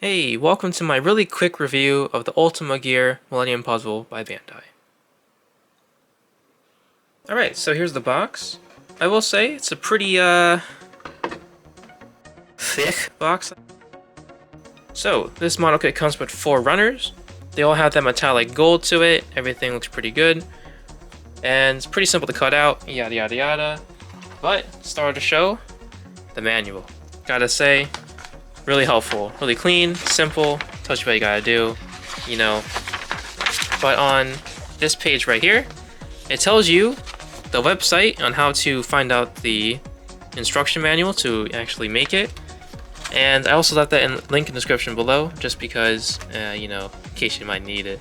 Hey, welcome to my really quick review of the ULTIMAGEAR Millennium puzzle by Bandai. Alright, so here's the box. I will say, it's a pretty, thick box. So, this model kit comes with 4 runners. They all have that metallic gold to it, everything looks pretty good. And it's pretty simple to cut out, yada yada yada. But, start of the show, the manual. Gotta say, really helpful, really clean, simple, tells you what you gotta do, you know. But on this page right here, it tells you the website on how to find out the instruction manual to actually make it. And I also left that link in the description below, just because, you know, in case you might need it.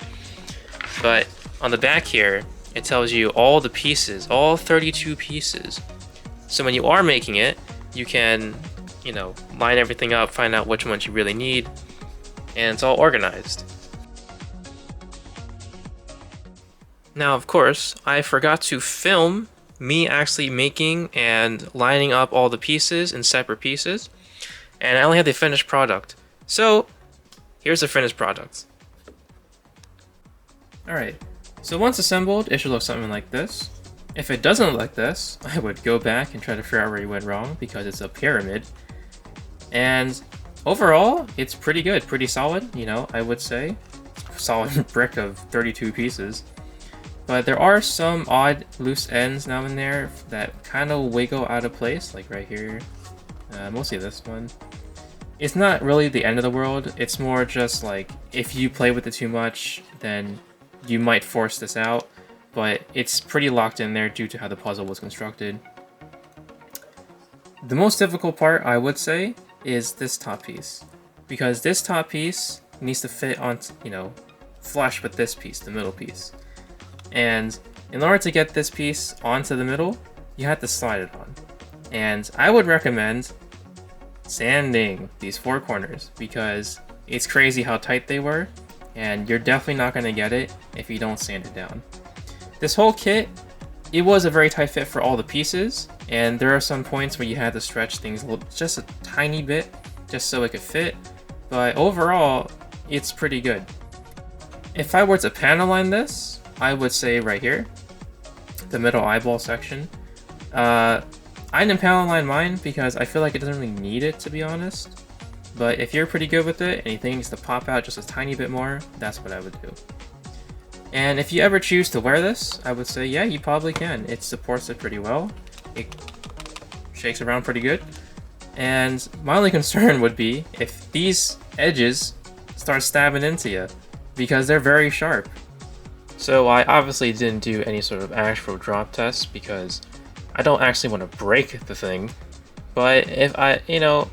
But on the back here, it tells you all the pieces, all 32 pieces. So when you are making it, you can, you know, line everything up, find out which ones you really need, and it's all organized. Now, of course, I forgot to film me actually making and lining up all the pieces in separate pieces, and I only have the finished product. So, here's the finished product. Alright, so once assembled, it should look something like this. If it doesn't look like this, I would go back and try to figure out where you went wrong, because it's a pyramid. And overall, it's pretty good, pretty solid, you know, I would say. Solid brick of 32 pieces. But there are some odd loose ends now and there that kind of wiggle out of place, like right here. Mostly this one. It's not really the end of the world, it's more just like, if you play with it too much, then you might force this out. But it's pretty locked in there due to how the puzzle was constructed. The most difficult part, I would say, is this top piece, because this top piece needs to fit on, you know, flush with this piece, the middle piece. And in order to get this piece onto the middle, you have to slide it on. And I would recommend sanding these 4 corners, because it's crazy how tight they were, and you're definitely not going to get it if you don't sand it down. This whole kit, it was a very tight fit for all the pieces, and there are some points where you had to stretch things just a tiny bit, just so it could fit, but overall, it's pretty good. If I were to panel line this, I would say right here, the middle eyeball section. I didn't panel line mine because I feel like it doesn't really need it, to be honest. But if you're pretty good with it, and you think it needs to pop out just a tiny bit more, that's what I would do. And if you ever choose to wear this, I would say, yeah, you probably can. It supports it pretty well. It shakes around pretty good. And my only concern would be if these edges start stabbing into you, because they're very sharp. So I obviously didn't do any sort of actual drop test, because I don't actually want to break the thing. But if you know,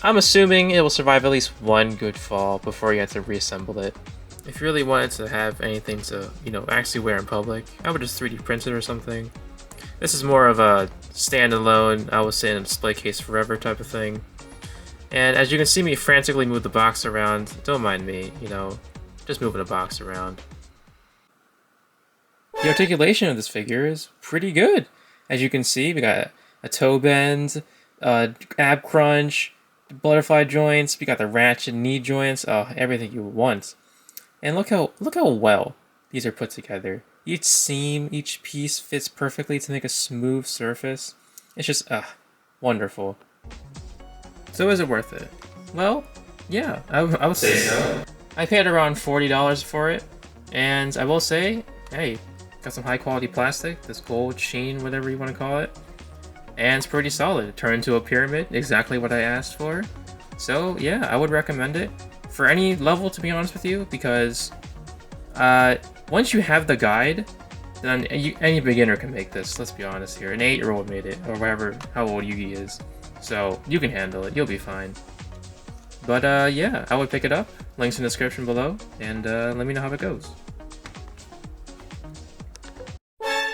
I'm assuming it will survive at least one good fall before you have to reassemble it. If you really wanted to have anything to, you know, actually wear in public, I would just 3D print it or something. This is more of a standalone, I would say, in a display case forever type of thing. And as you can see me frantically move the box around, don't mind me, you know, just moving the box around. The articulation of this figure is pretty good. As you can see, we got a toe bend, ab crunch, butterfly joints, we got the ratchet knee joints, everything you would want. And look how well these are put together. Each seam, each piece fits perfectly to make a smooth surface. It's just, wonderful. So is it worth it? Well, yeah, I would say so. I paid around $40 for it, and I will say, hey, got some high quality plastic, this gold sheen, whatever you want to call it. And it's pretty solid. It turned into a pyramid, exactly what I asked for. So yeah, I would recommend it for any level, to be honest with you, because once you have the guide, then any beginner can make this. Let's be honest here. An 8-year-old made it, or whatever, how old Yugi is. So you can handle it. You'll be fine. But yeah, I would pick it up. Links in the description below, and let me know how it goes.